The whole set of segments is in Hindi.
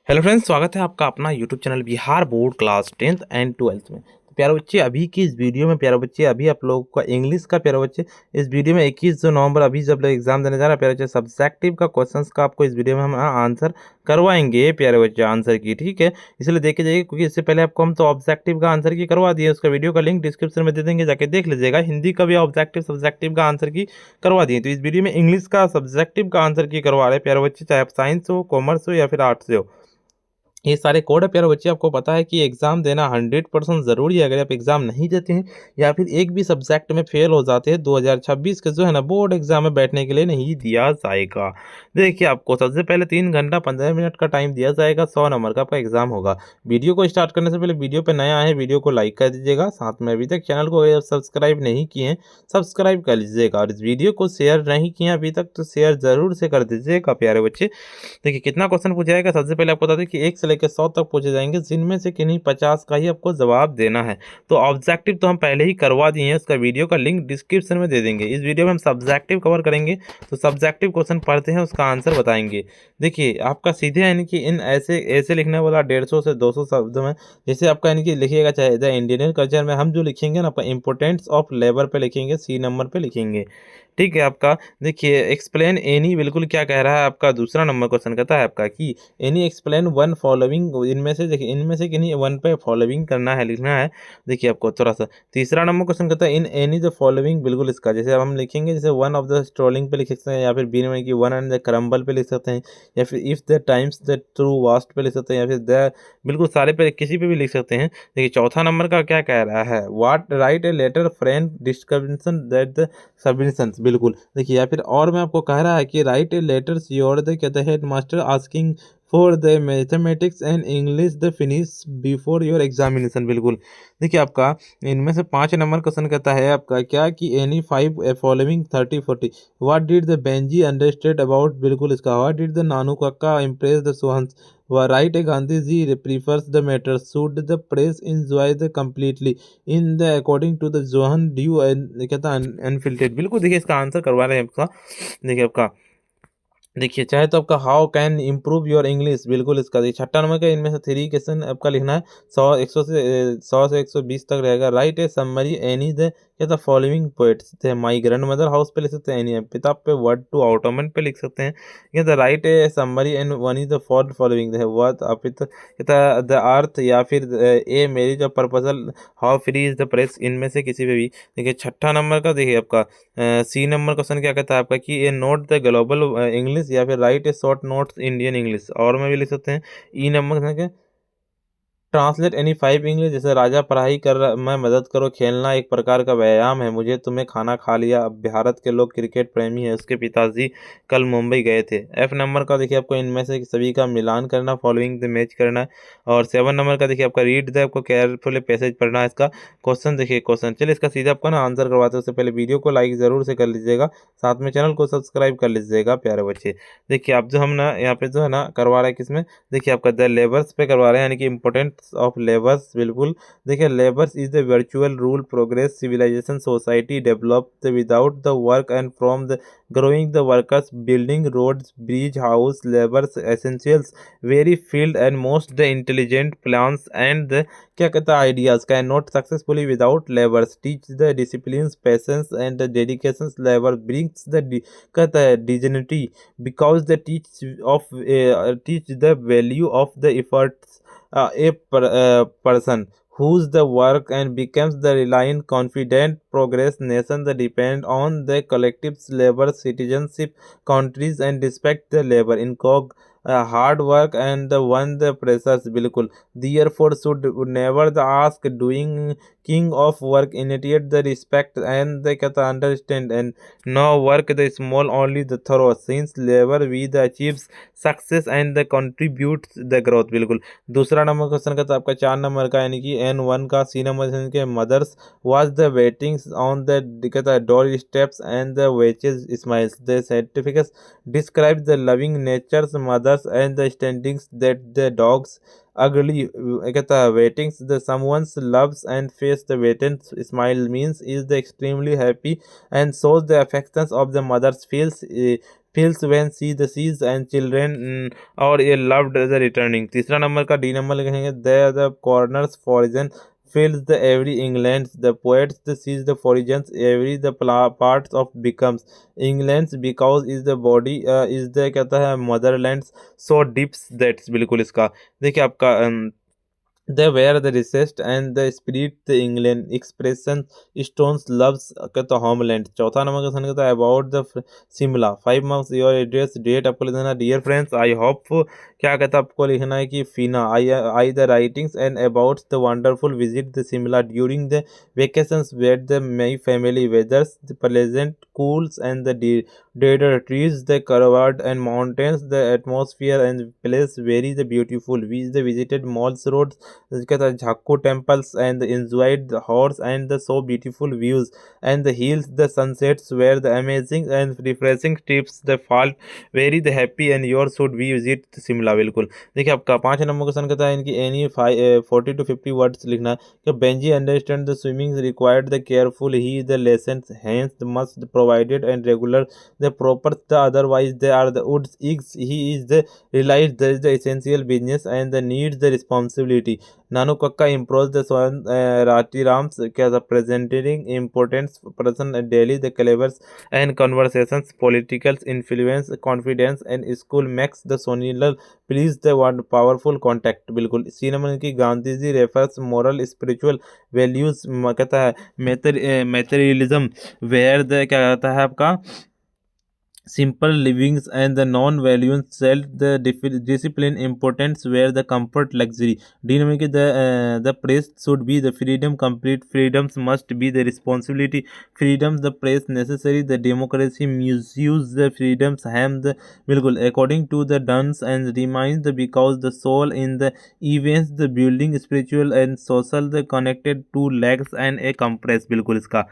हेलो फ्रेंड्स, स्वागत है आपका अपना YouTube channel Bihar board class 10th and 12th में। तो प्यारे बच्चे, अभी की इस वीडियो में प्यारे बच्चे अभी आप लोगों का इंग्लिश का प्यारे बच्चे इस वीडियो में 21 नवंबर अभी जब एग्जाम देने जा रहा है प्यारे बच्चे, सब्जेक्टिव का क्वेश्चंस का आपको इस वीडियो में हम आंसर करवाएंगे प्यारे बच्चे, आंसर की। ठीक है, इसलिए देखे जाइए क्योंकि इससे पहले आपको हम तो ऑब्जेक्टिव का आंसर की करवा दिए, उसका वीडियो का लिंक डिस्क्रिप्शन में दे देंगे, जाके देख लीजिएगा। हिंदी का भी ऑब्जेक्टिव सब्जेक्टिव का आंसर की करवा दिए, तो इस वीडियो में इंग्लिश का सब्जेक्टिव का आंसर की करवा रहे हैं प्यारे बच्चे, चाहे आप साइंस हो, कॉमर्स हो या फिर आर्ट्स से हो। ये सारे कोड है प्यारे बच्चे। आपको पता है कि एग्जाम देना 100% ज़रूरी है। अगर आप एग्जाम नहीं देते हैं या फिर एक भी सब्जेक्ट में फेल हो जाते हैं, 2026 के जो है ना बोर्ड एग्जाम में बैठने के लिए नहीं दिया जाएगा। देखिए, आपको सबसे पहले 3 घंटा 15 मिनट का टाइम दिया जाएगा। 100 नंबर का आपका एग्जाम होगा। वीडियो को स्टार्ट करने से पहले वीडियो पे नया है, वीडियो को लाइक कर दीजिएगा। साथ में अभी तक चैनल को अगर सब्सक्राइब नहीं किए हैं, सब्सक्राइब कर लीजिएगा। और इस वीडियो को शेयर नहीं किए अभी तक तो शेयर जरूर से कर दीजिएगा प्यारे बच्चे। देखिए, कितना क्वेश्चन पूछा जाएगा, सबसे पहले आपको बता दें कि 1 से लेकर 100 तक पूछे जाएंगे, जिनमें से किन्हीं 50 का ही आपको जवाब देना है। तो ऑब्जेक्टिव तो हम पहले ही करवा दिए हैं, उसका वीडियो का लिंक डिस्क्रिप्शन में दे देंगे। इस वीडियो में हम सब्जेक्टिव कवर करेंगे, तो सब्जेक्टिव क्वेश्चन पढ़ते हैं, उसका आंसर बताएंगे। देखिए, आपका सीधे यानी कि इन ऐसे ऐसे लिखने वाला 150 से 200 शब्दों में, जैसे आपका यानी कि लिखिएगा, चाहे द इंडियन कल्चर में हम जो लिखेंगे ना, आपका इंपोर्टेंस ऑफ लेबर पे लिखेंगे, सी नंबर पे लिखेंगे। ठीक है आपका। देखिए, एक्सप्लेन एनी, बिल्कुल क्या कह रहा है आपका, दूसरा नंबर क्वेश्चन कहता है आपका कि एनी एक्सप्लेन वन फॉलोइंग, इनमें से देखिए, इनमें से किन्हीं वन पे फॉलोइंग करना है, लिखना है। देखिए आपको थोड़ा सा तीसरा नंबर क्वेश्चन कहता है इन एनी द फॉलोइंग, बिल्कुल इसका जैसे अब हम लिखेंगे, जैसे वन ऑफ द स्ट्रोलिंग पे लिख सकते हैं, या फिर बी में कि वन एंड द क्रम्बल पे लिख सकते हैं, या फिर if the times the true vast पे लिख सकते हैं, या फिर द, बिल्कुल सारे पे किसी पे भी लिख सकते हैं। देखिए, चौथा नंबर का क्या कह रहा है, what write a letter friend discussion that the submissions, बिल्कुल। देखिए, या फिर और मैं आपको कह रहा है कि write a letters your the कहते head master asking for the mathematics and English the finish before your examination, बिल्कुल। देखिए आपका इनमें से 5 नंबर क्वेश्चन कहता है आपका क्या कि any 5 following 30-40, what did the Benji understand about, बिल्कुल इसका, what did the Nanu Kaka impress the सोहंस, write a Gandhi ji prefers the matter, should the press enjoy the completely in the according to the जोहन ड्यू कहता है अनफिल्टर्ड, बिल्कुल। देखिए, इसका आंसर करवा रहे हैं आपका। देखिए आपका, देखिए चाहे तो आपका how can improve your English, बिल्कुल इसका। देखिए, छठा नंबर का इनमें से 3 क्वेश्चन आपका लिखना है। 100 से 120 तक रहेगा। Right A summary any the क्या था फॉलोइंग पोएट्स थे, माई ग्रैंड मदर हाउस पे लिख सकते हैं, एनी पिता पे वर्ड टू ऑटोमन पे लिख सकते हैं। ये the right A summary and one is the for following है वर्थ अपित द अर्थ, या फिर ए मेरी जो proposal, how free is the press, इनमें से किसी पे भी। देखिए, छठा नंबर का देखिए आपका सी नंबर क्वेश्चन क्या कहता है आपका कि ए नोट द ग्लोबल इंग्लिश, या फिर राइट ए शॉर्ट नोट्स इंडियन इंग्लिश, और में भी लिख सकते हैं। ई नंबर ट्रांसलेट एनी 5 इंग्लिश, जैसे राजा पढ़ाई कर रहा मैं मदद करो, खेलना एक प्रकार का व्यायाम है, मुझे तुम्हें खाना खा लिया, अब भारत के लोग क्रिकेट प्रेमी है, उसके पिताजी कल मुंबई गए थे। एफ नंबर का देखिए आपको इनमें से सभी का मिलान करना, फॉलोइंग द मैच करना है। और 7 नंबर का देखिए आपका रीड द, आपको केयरफुली पैसेज पढ़ना है इसका क्वेश्चन। देखिए क्वेश्चन, चलिए इसका सीधा आपको ना आंसर करवाते हैं, उससे पहले वीडियो को लाइक जरूर से कर लीजिएगा, साथ में चैनल को सब्सक्राइब कर लीजिएगा प्यारे बच्चे। देखिए, आप जो हम ना यहाँ पे जो है ना करवा रहे हैं किसमें, देखिए आपका द लेबर्स पे करवा रहे हैं, यानी कि इंपॉर्टेंस ऑफ लेबर्स, बिल्कुल। देखिए, labours is the virtual rule progress civilisation society developed without the work and from the growing the workers building roads bridge house labors essentials very field and most the intelligent plans and the क्या कहता है ideas cannot successfully without labors teach the disciplines patience and the dedications labor brings the कहता है dignity because they teach the value of the efforts person whose the work and becomes the reliant confident progress nation that depend on the collective labor citizenship countries and respect the labor in hard work and the one the pressures, बिल्कुल। therefore should never the ask doing king of work initiate the respect and the कहता understand and no work the small only the thorough since labor we the achieves success and the contribute the growth, बिल्कुल। दूसरा नंबर क्वेश्चन का तो आपका 4 नंबर का, यानी कि N1 का सी नंबर के mothers was the waiting on the कहता है डोर स्टेप्स एंड द वेचेज smiles the certificates describe the loving natures mothers and the standings that the dogs ugly कहता है waitings the someone's loves and face the waitings smile means is the extremely happy and shows the affections of the mother's feels feels when see the seas and children और ये loved the returning। तीसरा नंबर का डी नंबर लिखेंगे there the corners foreign fills the every England the poets the sees the foreigners every the parts of becomes England's because is the body is the कहता है motherlands so deeps that's बिल्कुल इसका देखिए आपका they were the recessed and the spirit the England expression stones loves कहता homeland। चौथा नंबर का क्वेश्चन कहता है about the Shimla. 5 marks your address date आपको लिखना है dear friends I hope क्या कहता है आपको लिखना है कि फीना I the writings and about the wonderful visit the Simla during the vacations where the my family weathers the pleasant cools and the deader trees the covered and mountains the atmosphere and place very the beautiful we the visited malls roads कहता है झाक्कू temples and enjoyed the horse and the so beautiful views and the hills the sunsets were the amazing and refreshing trips the fall very the happy and your should be visit Shimla बिल्कुल। देखिए आपका 5 नंबर क्वेश्चन कहता है इनकी एनी 40 to 50 वर्ड्स लिखना है कि Benji understand the swimming required the careful he the lessons हैंस must provided and regular the proper the otherwise they are the woods इग्स he is the realise the is the essential business and the needs the responsibility Nanu Kakka improves the Swan Ratirams the presenting importance person daily the clavers and conversations political influence confidence and school makes the sonilal please the one powerful contact बिल्कुल। सी नंबर की Gandhi ji refers moral spiritual values कहता है मेटेरियलिज्म वेयर द क्या कहता है आपका simple livings and the non-values self the discipline importance where the comfort luxury dynamic the praise should be the freedom complete freedoms must be the responsibility freedoms the praise necessary the democracy misuse the freedoms ham the bilkul according to the duns and reminds the because the soul in the events the building spiritual and social the connected to legs and a compress बिल्कुल इसका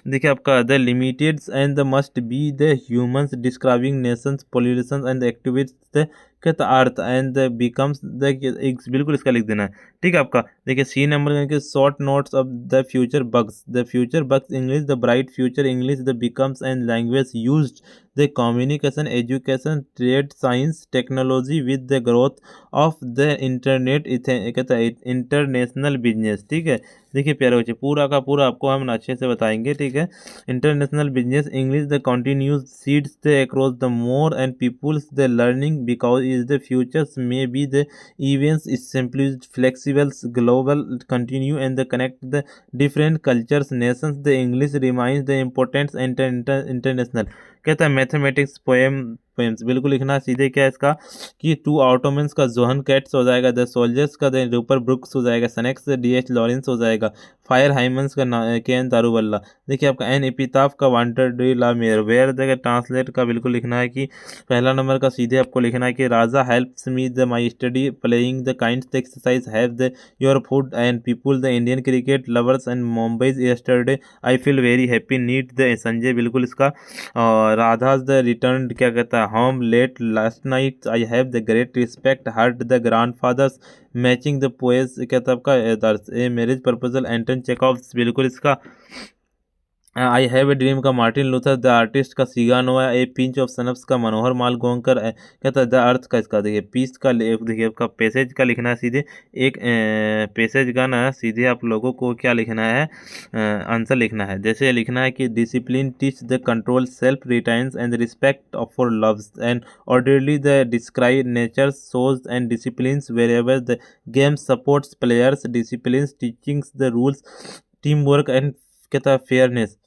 देखिए आपका the limited and the must be the humans describing nations pollution and activities कहता earth and the becomes the बिल्कुल इसका लिख देना है ठीक है आपका। देखिए सी नंबर के short notes of the future bugs English the bright future English the becomes and language used the communication education trade science technology with the growth of the internet कहता है इंटरनेशनल बिजनेस ठीक है। देखिए प्यारे बच्चे पूरा का पूरा आपको हम अच्छे से बताएंगे ठीक है। International business English the continues seeds the across the more and peoples the learning because is the futures may be the events is simply flexibles global continue and the connect the different cultures nations the English remains the importance international कहता है मैथमेटिक्स पोएम्स बिल्कुल लिखना सीधे क्या है इसका कि टू ऑटोमन्स का जोहन कैट्स हो जाएगा द सोल्जर्स का द रूपर ब्रुक्स हो जाएगा सनेक्स डी.एच. लॉरेंस हो जाएगा फायर हाइमन्स का के.एन. दारूवल्ला। देखिए आपका एन एपिताफ का Walter de la Mare where the translate का बिल्कुल लिखना है कि पहला नंबर का सीधे आपको लिखना है कि Raja helps me the my study playing the kind the exercise have the your food and people the Indian cricket lovers and Mumbai yesterday I feel very happy need the Sanjay बिल्कुल इसका राधाज द रिटर्न क्या कहता है home late last night I have the great respect heard the grandfathers matching the पोएस कहता है आपका ए मैरिज प्रपोजल एंटन चेकॉव्स बिल्कुल इसका आई हैव ए ड्रीम का मार्टिन लूथर द आर्टिस्ट का सिगानोआ ए पिंच ऑफ सनफ्स का मनोहर माल गोंकर कहता है द अर्थ का इसका देखिए पीस का देखिए आपका पैसेज का लिखना है सीधे एक पैसेज का ना सीधे आप लोगों को क्या लिखना है आंसर लिखना है जैसे लिखना है कि discipline teach the control self retains and respect for loves and orderly the describe nature सोज and disciplines were ever the game supports players disciplines teachings the rules team work and कहता है fairness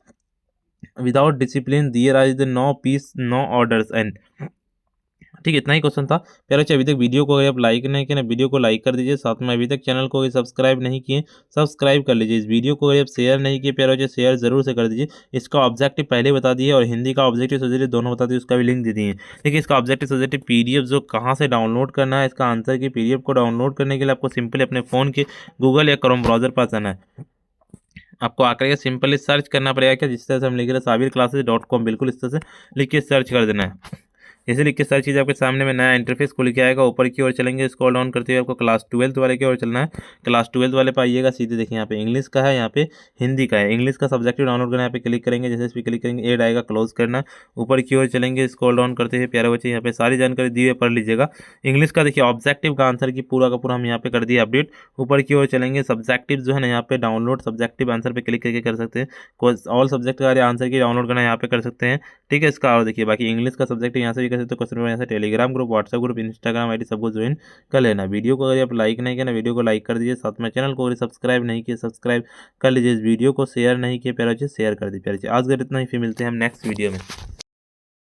without discipline there is the no peace no orders and ठीक है। इतना ही क्वेश्चन था प्यारे बच्चे। अभी तक वीडियो को अगर आप लाइक नहीं किए ना वीडियो को लाइक कर दीजिए, साथ में अभी तक चैनल को सब्सक्राइब नहीं किए सब्सक्राइब कर लीजिए। इस वीडियो को अगर आप शेयर नहीं किए प्यारे बच्चे शेयर जरूर से कर दीजिए। इसका ऑब्जेक्टिव पहले बता दिए और हिंदी का ऑब्जेक्टिव सब्जेक्टिव दोनों बता दिए, उसका भी लिंक दे दिए। देखिए इसका ऑब्जेक्टिव सब्जेक्टिव पीडीएफ जो कहाँ से डाउनलोड करना है, इसका आंसर की पीडीएफ को डाउनलोड करने के लिए आपको सिंपली अपने फ़ोन के गूगल या क्रोम ब्राउजर पर जाना है। आपको आकर के सिंपली सर्च करना पड़ेगा क्या, जिस तरह से हम लिख रहे हैं sabirclasses.com, बिल्कुल इस तरह से लिख के सर्च कर देना है। इसे लिख के सारी चीज़ आपके सामने में नया इंटरफेस खुल के आएगा। ऊपर की ओर चलेंगे, स्क्रॉल डाउन करते हुए आपको क्लास 12 वाले की ओर चलना है। क्लास 12 वाले पे आइएगा, सीधे देखिए यहाँ पे इंग्लिश का है, यहाँ पे हिंदी का है। इंग्लिश का सब्जेक्टिव डाउनलोड करना है, यहाँ पे क्लिक करेंगे। जैसे इस पर क्लिक करेंगे ऐड आएगा, क्लोज करना। ऊपर की ओर चलेंगे, स्क्रॉल डाउन करते हुए प्यारे बच्चे यहाँ पे सारी जानकारी दी हुई पढ़ लीजिएगा। इंग्लिश का देखिए ऑब्जेक्टिव का आंसर की पूरा का पूरा हम यहाँ पे कर दिए अपडेट। ऊपर की ओर चलेंगे, सब्जेक्टिव जो है ना यहाँ पे डाउनलोड सब्जेक्टिव आंसर पे क्लिक करके कर सकते हैं। ऑल सब्जेक्ट का आंसर की डाउनलोड करना यहाँ पे कर सकते हैं, ठीक है। इसका और देखिए बाकी इंग्लिश का सब्जेक्ट यहाँ से भी कर सकते हो। क्वेश्चन पेपर यहाँ से Telegram group, WhatsApp group, Instagram ID सबको ज्वाइन कर लेना। वीडियो को अगर आप लाइक नहीं किया ना, वीडियो को लाइक कर दीजिए। साथ में चैनल को अगर सब्सक्राइब नहीं किया, सब्सक्राइब कर लीजिए। इस वीडियो को शेयर नहीं किया प्यारे बच्चे, शेयर कर दीजिए प्यारे बच्चे। आज अगर इतना ही, फिर मिलते हैं हम नेक्स्ट वीडियो में।